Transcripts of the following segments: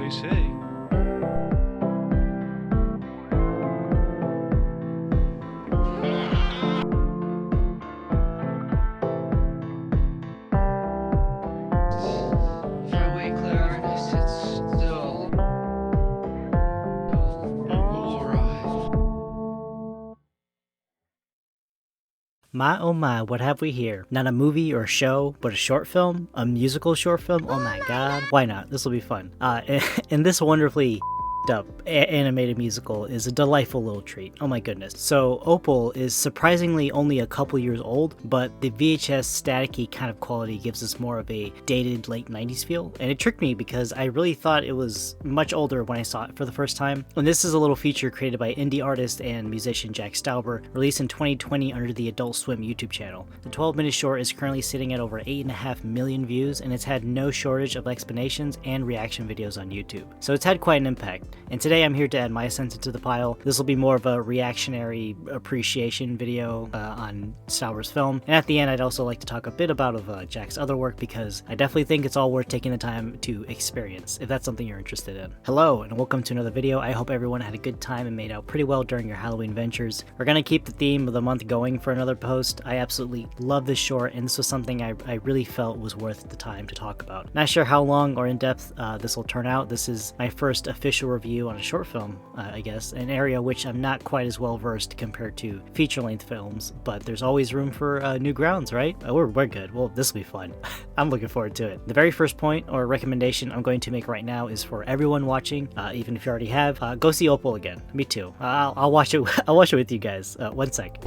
they say. My oh my, what have we here? Not a movie or a show, but a short film? A musical short film? Oh my god. Why not? This will be fun. And this wonderfully up animated musical is a delightful little treat. Oh my goodness. So Opal is surprisingly only a couple years old, but the VHS staticky kind of quality gives us more of a dated late 90s feel, and it tricked me because I really thought it was much older when I saw it for the first time. And this is a little feature created by indie artist and musician Jack Stauber, released in 2020 under the Adult Swim YouTube channel. The 12-minute short is currently sitting at over 8.5 million views, and it's had no shortage of explanations and reaction videos on YouTube. So it's had quite an impact. And today I'm here to add my sense into the pile. This will be more of a reactionary appreciation video on Stauber's film. And at the end, I'd also like to talk a bit about Jack's other work, because I definitely think it's all worth taking the time to experience, if that's something you're interested in. Hello, and welcome to another video. I hope everyone had a good time and made out pretty well during your Halloween ventures. We're gonna keep the theme of the month going for another post. I absolutely love this short, and this was something I really felt was worth the time to talk about. Not sure how long or in depth this will turn out. This is my first official review on a short film, I guess, an area which I'm not quite as well versed compared to feature-length films, but there's always room for new grounds, right? We're good. Well, this will be fun. I'm looking forward to it. The very first point or recommendation I'm going to make right now is for everyone watching, even if you already have, go see Opal again. Me too. I'll watch it. I'll watch it with you guys. One sec.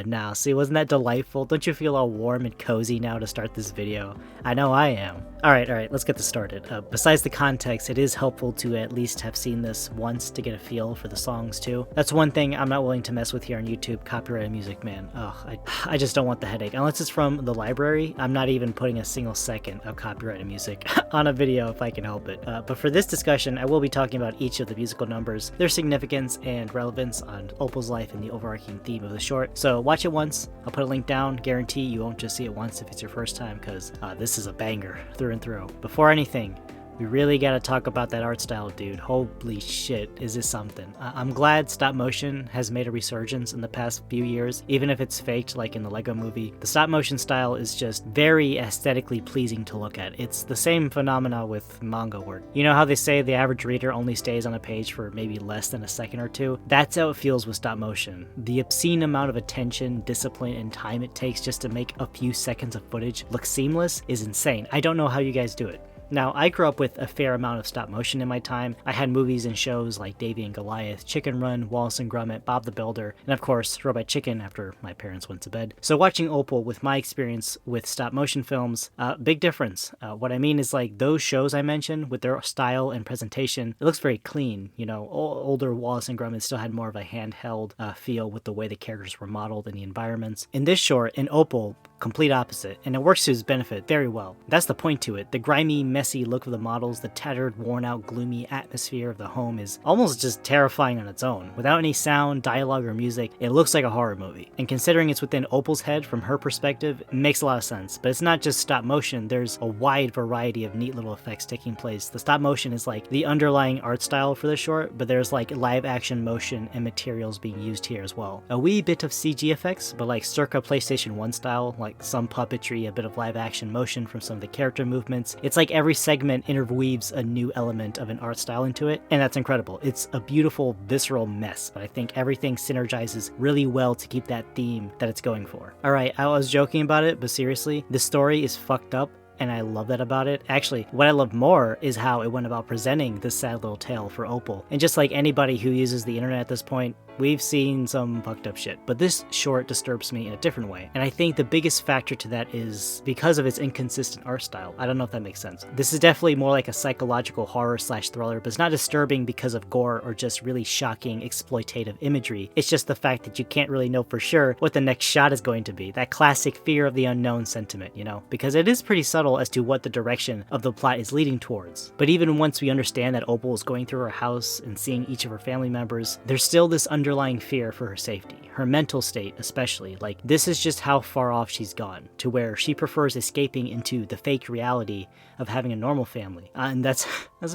Now, see, wasn't that delightful? Don't you feel all warm and cozy now to start this video? I know I am. Alright, let's get this started. Besides the context, it is helpful to at least have seen this once to get a feel for the songs too. That's one thing I'm not willing to mess with here on YouTube, copyrighted music, man. Ugh, I just don't want the headache. Unless it's from the library, I'm not even putting a single second of copyrighted music on a video if I can help it. But for this discussion, I will be talking about each of the musical numbers, their significance and relevance on Opal's life and the overarching theme of the short. So watch it once. I'll put a link down. Guarantee you won't just see it once if it's your first time, because this is a banger through and through. Before anything, we really gotta talk about that art style, dude. Holy shit, is this something. I'm glad stop motion has made a resurgence in the past few years, even if it's faked like in the Lego movie. The stop motion style is just very aesthetically pleasing to look at. It's the same phenomena with manga work. You know how they say the average reader only stays on a page for maybe less than a second or two? That's how it feels with stop motion. The obscene amount of attention, discipline, and time it takes just to make a few seconds of footage look seamless is insane. I don't know how you guys do it. Now, I grew up with a fair amount of stop motion in my time. I had movies and shows like Davy and Goliath, Chicken Run, Wallace and Gromit, Bob the Builder, and of course, Robot Chicken after my parents went to bed. So watching Opal with my experience with stop motion films, big difference. What I mean is, like, those shows I mentioned with their style and presentation, it looks very clean. You know, older Wallace and Gromit still had more of a handheld feel with the way the characters were modeled and the environments. In this short, in Opal, complete opposite, and it works to his benefit very well. That's the point to it. The grimy, messy look of the models, the tattered, worn-out, gloomy atmosphere of the home is almost just terrifying on its own. Without any sound, dialogue, or music, it looks like a horror movie. And considering it's within Opal's head from her perspective, it makes a lot of sense. But it's not just stop motion, there's a wide variety of neat little effects taking place. The stop motion is like the underlying art style for the short, but there's like live action motion and materials being used here as well. A wee bit of CG effects, but like circa PlayStation 1 style, like some puppetry, a bit of live action motion from some of the character movements. It's like every segment interweaves a new element of an art style into it, and that's incredible. It's a beautiful, visceral mess, but I think everything synergizes really well to keep that theme that it's going for. Alright, I was joking about it, but seriously, the story is fucked up, and I love that about it. Actually, what I love more is how it went about presenting this sad little tale for Opal. And just like anybody who uses the internet at this point, we've seen some fucked up shit, but this short disturbs me in a different way. And I think the biggest factor to that is because of its inconsistent art style. I don't know if that makes sense. This is definitely more like a psychological horror slash thriller, but it's not disturbing because of gore or just really shocking exploitative imagery. It's just the fact that you can't really know for sure what the next shot is going to be. That classic fear of the unknown sentiment, you know? Because it is pretty subtle as to what the direction of the plot is leading towards. But even once we understand that Opal is going through her house and seeing each of her family members, there's still this underlying fear for her safety, her mental state especially. Like, this is just how far off she's gone, to where she prefers escaping into the fake reality of having a normal family. And that's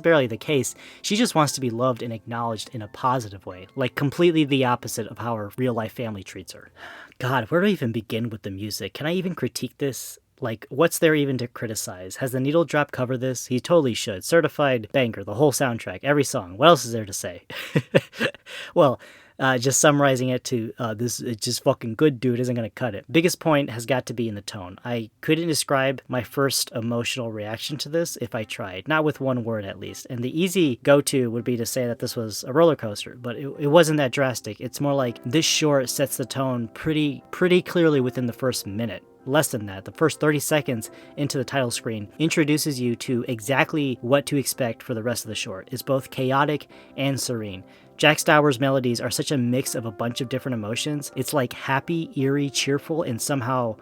barely the case. She just wants to be loved and acknowledged in a positive way, like completely the opposite of how her real-life family treats her. God, where do I even begin with the music? Can I even critique this? Like, what's there even to criticize? Has the Needle Drop cover this? He totally should. Certified banger, the whole soundtrack, every song. What else is there to say? Well, just summarizing it to this, it's just fucking good, dude, isn't gonna cut it. Biggest point has got to be in the tone. I couldn't describe my first emotional reaction to this if I tried, not with one word at least. And the easy go-to would be to say that this was a roller coaster, but it wasn't that drastic. It's more like this short sets the tone pretty clearly within the first minute. Less than that, the first 30 seconds into the title screen introduces you to exactly what to expect for the rest of the short. It's both chaotic and serene. Jack Stauber's melodies are such a mix of a bunch of different emotions. It's like happy, eerie, cheerful, and somehow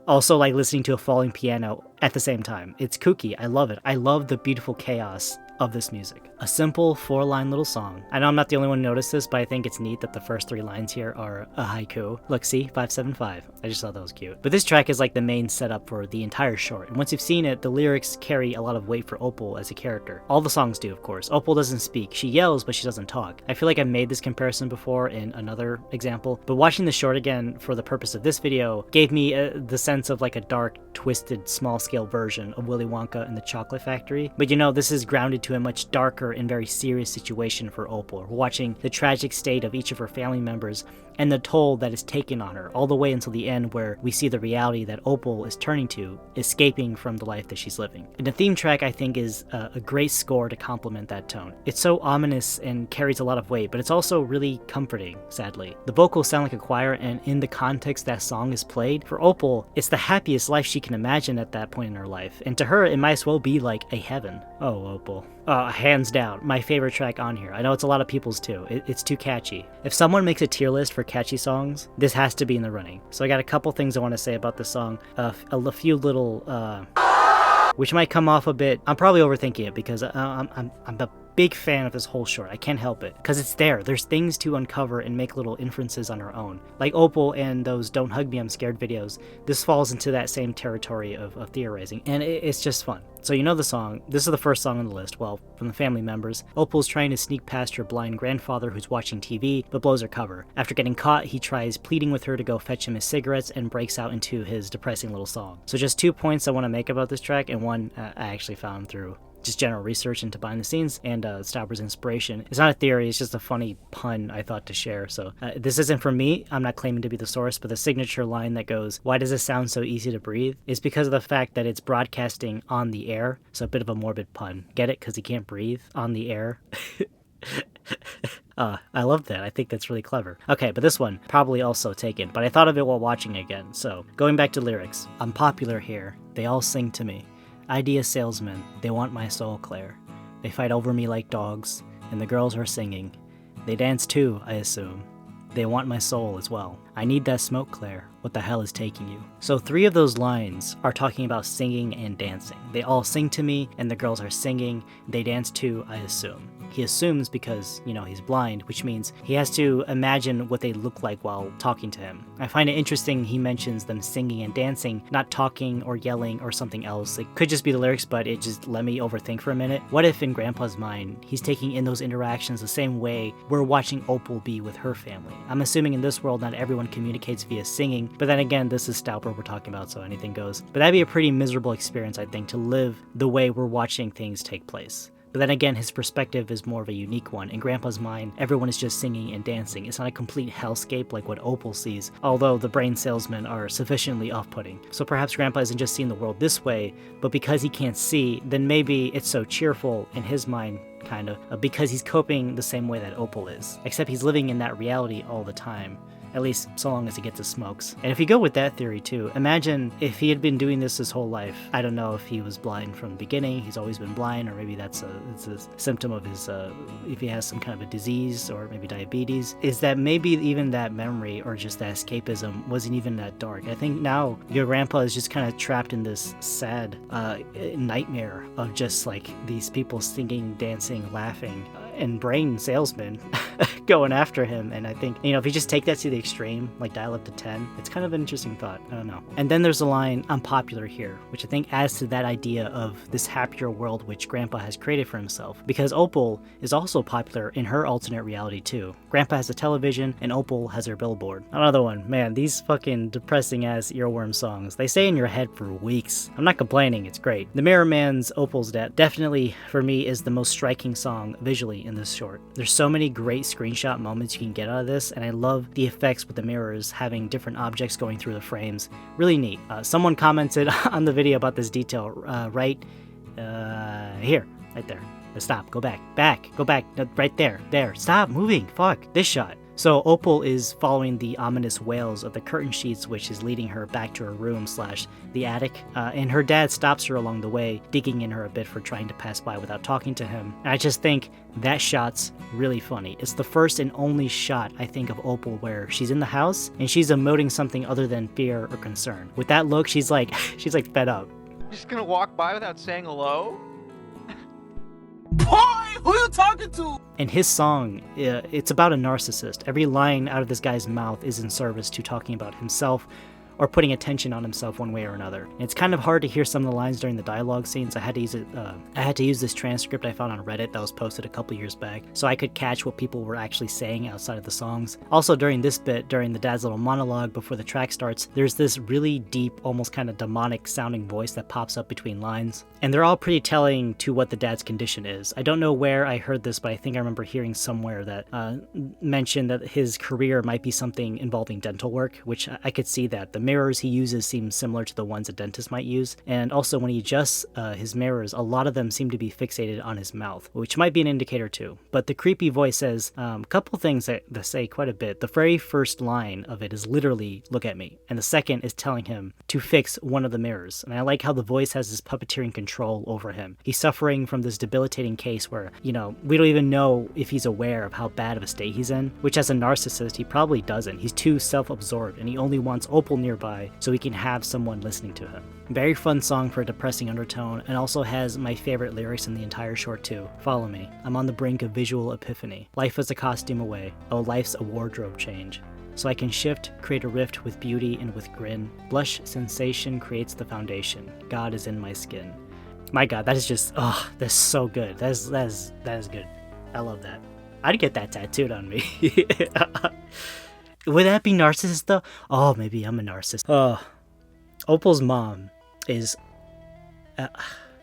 also like listening to a falling piano at the same time. It's kooky. I love it. I love the beautiful chaos of this music. A simple 4-line little song. I know I'm not the only one who noticed this, but I think it's neat that the first 3 lines here are a haiku. Look, see? 575. I just thought that was cute. But this track is like the main setup for the entire short, and once you've seen it, the lyrics carry a lot of weight for Opal as a character. All the songs do, of course. Opal doesn't speak. She yells, but she doesn't talk. I feel like I've made this comparison before in another example, but watching the short again for the purpose of this video gave me the sense of like a dark, twisted, small-scale version of Willy Wonka and the Chocolate Factory. But you know, this is grounded to a much darker and very serious situation for Opal. We're watching the tragic state of each of her family members and the toll that is taken on her, all the way until the end where we see the reality that Opal is turning to, escaping from the life that she's living. And the theme track, I think, is a great score to complement that tone. It's so ominous and carries a lot of weight, but it's also really comforting, sadly. The vocals sound like a choir, and in the context that song is played, for Opal, it's the happiest life she can imagine at that point in her life. And to her, it might as well be like a heaven. Oh, Opal. Hands down, my favorite track on here. I know it's a lot of people's too. It's too catchy. If someone makes a tier list for catchy songs, this has to be in the running. So I got a couple things I want to say about this song. A few little, which might come off a bit. I'm probably overthinking it because I'm a big fan of this whole short. I can't help it because it's there. There's things to uncover and make little inferences on her own. Like Opal and those "Don't Hug Me, I'm Scared" videos. This falls into that same territory of theorizing, and it's just fun. So you know the song. This is the first song on the list, well, from the family members. Opal's trying to sneak past her blind grandfather who's watching TV, but blows her cover. After getting caught, he tries pleading with her to go fetch him his cigarettes and breaks out into his depressing little song. So just 2 points I want to make about this track, and one I actually found through just general research into behind the scenes and Stauber's inspiration. It's not a theory, it's just a funny pun I thought to share. So this isn't from me, I'm not claiming to be the source, but the signature line that goes, "Why does it sound so easy to breathe?" is because of the fact that it's broadcasting on the air. So a bit of a morbid pun. Get it? Because he can't breathe on the air. I love that. I think that's really clever. Okay, but this one, probably also taken, but I thought of it while watching again. So going back to lyrics. "I'm popular here. They all sing to me. Idea salesmen, they want my soul, Claire. They fight over me like dogs, and the girls are singing. They dance too, I assume. They want my soul as well. I need that smoke, Claire. What the hell is taking you?" So 3 of those lines are talking about singing and dancing. They all sing to me, and the girls are singing. They dance too, I assume. He assumes because, you know, he's blind, which means he has to imagine what they look like while talking to him. I find it interesting he mentions them singing and dancing, not talking or yelling or something else. It could just be the lyrics, but it just let me overthink for a minute. What if in Grandpa's mind, he's taking in those interactions the same way we're watching Opal be with her family? I'm assuming in this world not everyone communicates via singing, but then again, this is Stauber we're talking about, so anything goes. But that'd be a pretty miserable experience, I think, to live the way we're watching things take place. But then again, his perspective is more of a unique one. In Grandpa's mind, everyone is just singing and dancing. It's not a complete hellscape like what Opal sees, although the brain salesmen are sufficiently off-putting. So perhaps Grandpa isn't just seeing the world this way, but because he can't see, then maybe it's so cheerful in his mind, kind of, because he's coping the same way that Opal is. Except he's living in that reality all the time. At least so long as he gets his smokes. And if you go with that theory too, imagine if he had been doing this his whole life. I don't know if he was blind from the beginning, he's always been blind, or maybe it's a symptom of his, if he has some kind of a disease, or maybe diabetes, is that maybe even that memory, or just that escapism, wasn't even that dark. I think now your grandpa is just kind of trapped in this sad nightmare of just like these people singing, dancing, laughing. and brain salesman going after him. And I think, if you just take that to the extreme, like dial up to 10, it's kind of an interesting thought. I don't know. And then there's the line, "I'm popular here," which I think adds to that idea of this happier world which Grandpa has created for himself, because Opal is also popular in her alternate reality too. Grandpa has a television and Opal has her billboard. Another one, man, these fucking depressing ass earworm songs, they stay in your head for weeks. I'm not complaining, it's great. The Mirror Man's Opal's Death definitely, for me, is the most striking song visually in this short. There's so many great screenshot moments you can get out of this, and I love the effects with the mirrors having different objects going through the frames. Really neat. Someone commented on the video about this detail right here, right there. Stop, go back, go back, no, right there, stop moving, fuck, this shot. So Opal is following the ominous wails of the curtain sheets, which is leading her back to her room / the attic, and her dad stops her along the way, digging in her a bit for trying to pass by without talking to him. And I just think that shot's really funny. It's the first and only shot, I think, of Opal where she's in the house and she's emoting something other than fear or concern. With that look, she's like fed up. You're just gonna walk by without saying hello? Boy, who you talking to? And his song, it's about a narcissist. Every line out of this guy's mouth is in service to talking about himself or putting attention on himself one way or another. And it's kind of hard to hear some of the lines during the dialogue scenes. I had to use this transcript I found on Reddit that was posted a couple years back, so I could catch what people were actually saying outside of the songs. Also, during this bit, during the dad's little monologue before the track starts, there's this really deep, almost kind of demonic sounding voice that pops up between lines. And they're all pretty telling to what the dad's condition is. I don't know where I heard this, but I think I remember hearing somewhere that mentioned that his career might be something involving dental work, which I could see that. The mirrors he uses seem similar to the ones a dentist might use, and also when he adjusts his mirrors, a lot of them seem to be fixated on his mouth, which might be an indicator too. But the creepy voice says a couple things that say quite a bit. The very first line of it is literally, "Look at me," and the second is telling him to fix one of the mirrors. And I like how the voice has this puppeteering control over him. He's suffering from this debilitating case where, we don't even know if he's aware of how bad of a state he's in, which as a narcissist, he probably doesn't. He's too self-absorbed, and he only wants Opal nearby so he can have someone listening to him. Very fun song for a depressing undertone, and also has my favorite lyrics in the entire short too. "Follow me. I'm on the brink of visual epiphany. Life is a costume away. Oh, life's a wardrobe change. So I can shift, create a rift with beauty and with grin. Blush sensation creates the foundation. God is in my skin." My God, that is just, that's so good. That is good. I love that. I'd get that tattooed on me. Would that be narcissist though? Oh, maybe I'm a narcissist. Opal's mom is...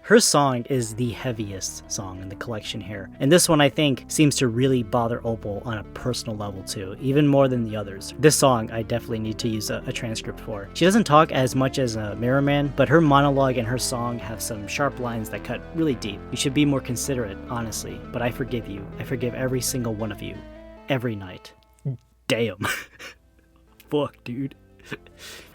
her song is the heaviest song in the collection here. And this one, I think, seems to really bother Opal on a personal level too, even more than the others. This song, I definitely need to use a transcript for. She doesn't talk as much as Mirror Man, but her monologue and her song have some sharp lines that cut really deep. You should be more considerate, honestly, but I forgive you. I forgive every single one of you. Every night. Damn. Fuck, dude.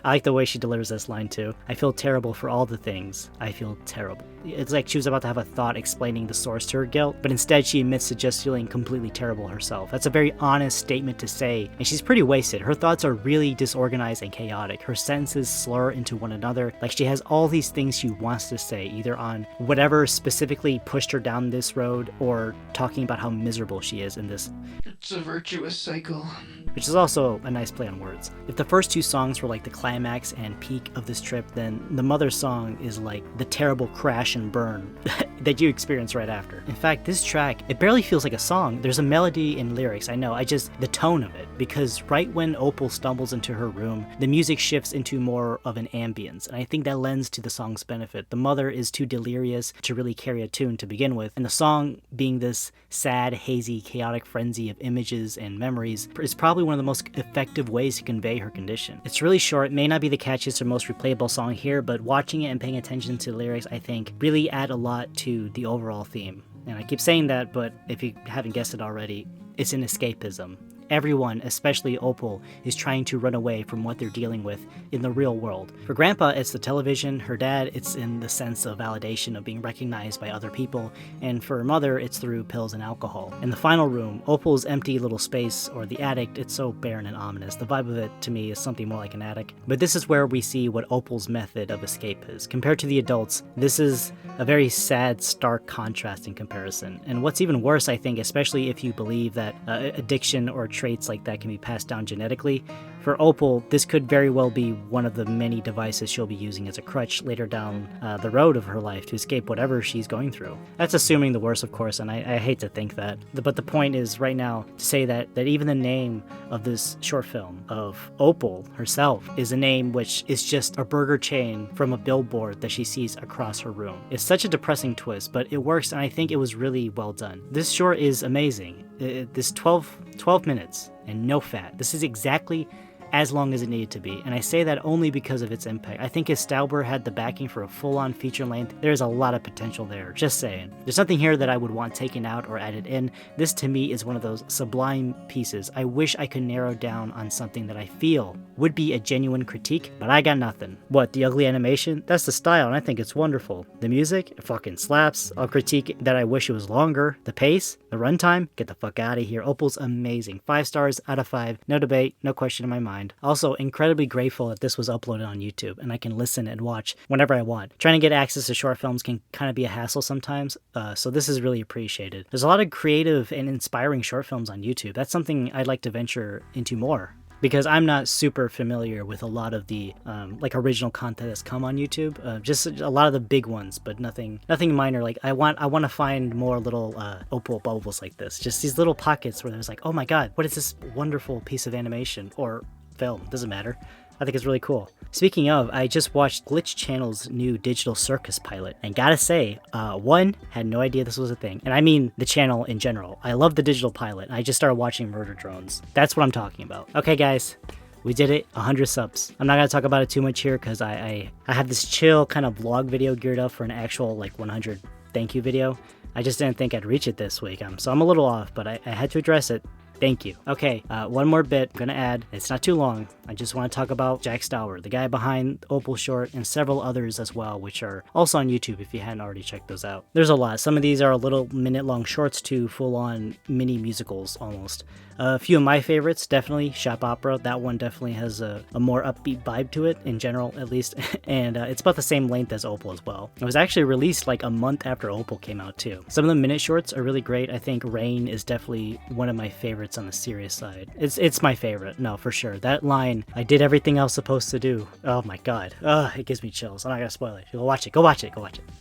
I like the way she delivers this line too. "I feel terrible for all the things. I feel terrible." It's like she was about to have a thought explaining the source to her guilt, but instead she admits to just feeling completely terrible herself. That's a very honest statement to say, and she's pretty wasted. Her thoughts are really disorganized and chaotic. Her sentences slur into one another, like she has all these things she wants to say, either on whatever specifically pushed her down this road, or talking about how miserable she is in this. It's a virtuous cycle. Which is also a nice play on words. If the first two songs were like the climax and peak of this trip, then the mother song is like the terrible crash and burn that you experience right after. In fact, this track, it barely feels like a song. There's a melody and lyrics, I know, the tone of it, because right when Opal stumbles into her room, the music shifts into more of an ambience, and I think that lends to the song's benefit. The mother is too delirious to really carry a tune to begin with, and the song being this sad, hazy, chaotic frenzy of images and memories is probably one of the most effective ways to convey her condition. It's really short, may not be the catchiest or most replayable song here, but watching it and paying attention to the lyrics, I think, really add a lot to the overall theme. And I keep saying that, but if you haven't guessed it already, it's an escapism. everyone, especially Opal, is trying to run away from what they're dealing with in the real world. For Grandpa, it's the television. Her dad, it's in the sense of validation of being recognized by other people. And for her mother, it's through pills and alcohol. In the final room, Opal's empty little space, or the attic, it's so barren and ominous. The vibe of it, to me, is something more like an attic. But this is where we see what Opal's method of escape is. Compared to the adults, this is a very sad, stark contrast in comparison. And what's even worse, I think, especially if you believe that addiction or traits like that can be passed down genetically, for Opal, this could very well be one of the many devices she'll be using as a crutch later down the road of her life to escape whatever she's going through. That's assuming the worst, of course, and I hate to think that. But the point is, right now, to say that even the name of this short film, of Opal herself, is a name which is just a burger chain from a billboard that she sees across her room. It's such a depressing twist, but it works, and I think it was really well done. This short is amazing. This 12 minutes and no fat. This is exactly as long as it needed to be, and I say that only because of its impact. I think if Stauber had the backing for a full-on feature length, there's a lot of potential there, just saying. There's nothing here that I would want taken out or added in. This to me is one of those sublime pieces. I wish I could narrow down on something that I feel would be a genuine critique, but I got nothing. What, the ugly animation? That's the style, and I think it's wonderful. The music? It fucking slaps. I'll critique that I wish it was longer. The pace? The runtime? Get the fuck out of here. Opal's amazing. 5 stars out of 5. No debate, no question in my mind. Also, incredibly grateful that this was uploaded on YouTube and I can listen and watch whenever I want. Trying to get access to short films can kind of be a hassle sometimes, so this is really appreciated. There's a lot of creative and inspiring short films on YouTube. That's something I'd like to venture into more, because I'm not super familiar with a lot of the like original content that's come on YouTube. Just a lot of the big ones, but nothing minor. Like I want to find more little Opal bubbles like this. Just these little pockets where there's like, oh my god, what is this wonderful piece of animation or film? Doesn't matter. I think it's really cool. Speaking of, I just watched Glitch Channel's new Digital Circus pilot, and gotta say, one, had no idea this was a thing, and I mean the channel in general. I love the digital pilot, and I just started watching Murder Drones. That's what I'm talking about. Okay guys, we did it, 100 subs. I'm not gonna talk about it too much here, because I have this chill kind of vlog video geared up for an actual like 100 thank you video. I just didn't think I'd reach it this week, so I'm a little off, but I had to address it. Thank you. Okay, one more bit I'm gonna add. It's not too long. I just want to talk about Jack Stauber, the guy behind Opal Short, and several others as well, which are also on YouTube if you hadn't already checked those out. There's a lot. Some of these are a little minute-long shorts to full-on mini musicals almost. A few of my favorites, definitely Shop Opera. That one definitely has a more upbeat vibe to it, in general at least, and it's about the same length as Opal as well. It was actually released like a month after Opal came out too. Some of the minute shorts are really great. I think Rain is definitely one of my favorites on the serious side. It's my favorite, no, for sure. That line, I did everything I was supposed to do. Oh my god. It gives me chills. I'm not gonna spoil it. Go watch it. Go watch it.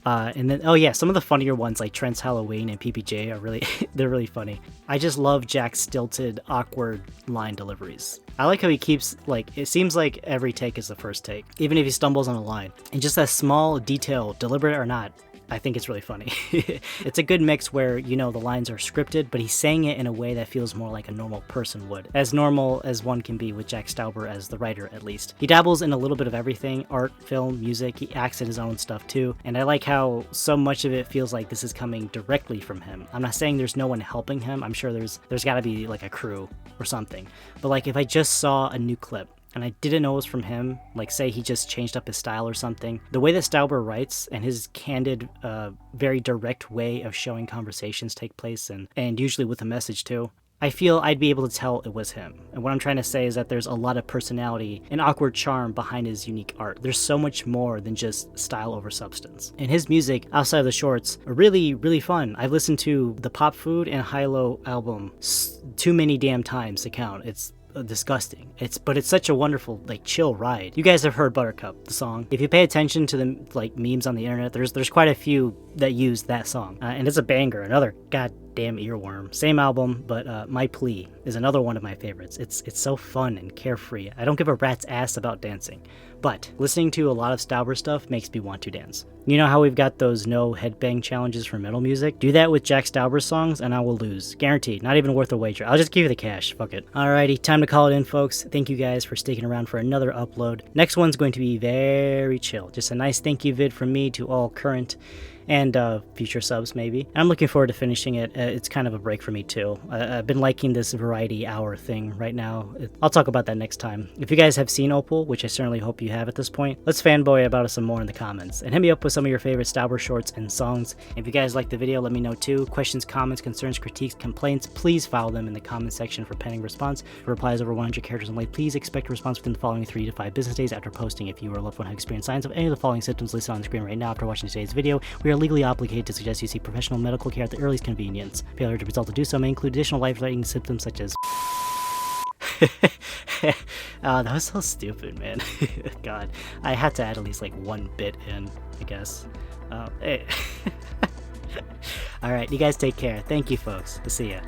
And then, oh yeah, some of the funnier ones like Trent's Halloween and PPJ are really, they're really funny. I just love Jack's stilted, awkward line deliveries. I like how he keeps, like, it seems like every take is the first take, even if he stumbles on a line. And just that small detail, deliberate or not, I think it's really funny. It's a good mix where, you know, the lines are scripted, but he's saying it in a way that feels more like a normal person would. As normal as one can be with Jack Stauber as the writer, at least. He dabbles in a little bit of everything, art, film, music, he acts in his own stuff too, and I like how so much of it feels like this is coming directly from him. I'm not saying there's no one helping him, I'm sure there's gotta be like a crew or something, but like if I just saw a new clip, and I didn't know it was from him, like say he just changed up his style or something. The way that Stauber writes and his candid, very direct way of showing conversations take place, and usually with a message too, I feel I'd be able to tell it was him. And what I'm trying to say is that there's a lot of personality and awkward charm behind his unique art. There's so much more than just style over substance. And his music, outside of the shorts, are really, really fun. I've listened to the Pop Food and Hilo album too many damn times to count. It's disgusting. But it's such a wonderful, like, chill ride. You guys have heard Buttercup, the song. If you pay attention to the like memes on the internet, there's quite a few that use that song, and it's a banger. Another goddamn earworm. Same album, but My Plea is another one of my favorites. It's so fun and carefree. I don't give a rat's ass about dancing, but listening to a lot of Stauber stuff makes me want to dance. You know how we've got those no headbang challenges for metal music? Do that with Jack Stauber songs and I will lose. Guaranteed. Not even worth a wager. I'll just give you the cash. Fuck it. Alrighty, time to call it in, folks. Thank you guys for sticking around for another upload. Next one's going to be very chill. Just a nice thank you vid from me to all current and future subs maybe. I'm looking forward to finishing it. It's kind of a break for me too. I've been liking this variety hour thing right now. I'll talk about that next time. If you guys have seen Opal, which I certainly hope you have at this point, let's fanboy about it some more in the comments, and hit me up with some of your favorite Stauber shorts and songs. If you guys liked the video, let me know too. Questions, comments, concerns, critiques, complaints, please file them in the comment section for pending response. For replies over 100 characters and late, please expect a response within the following 3 to 5 business days after posting. If you or a loved one have experienced signs of any of the following symptoms listed on the screen right now after watching today's video, we are legally obligated to suggest you seek professional medical care at the earliest convenience. Failure to result to do so may include additional life-threatening symptoms such as that was so stupid, man. God, I had to add at least like 1 bit in, I guess. Hey. Alright, you guys take care. Thank you, folks. We'll see ya.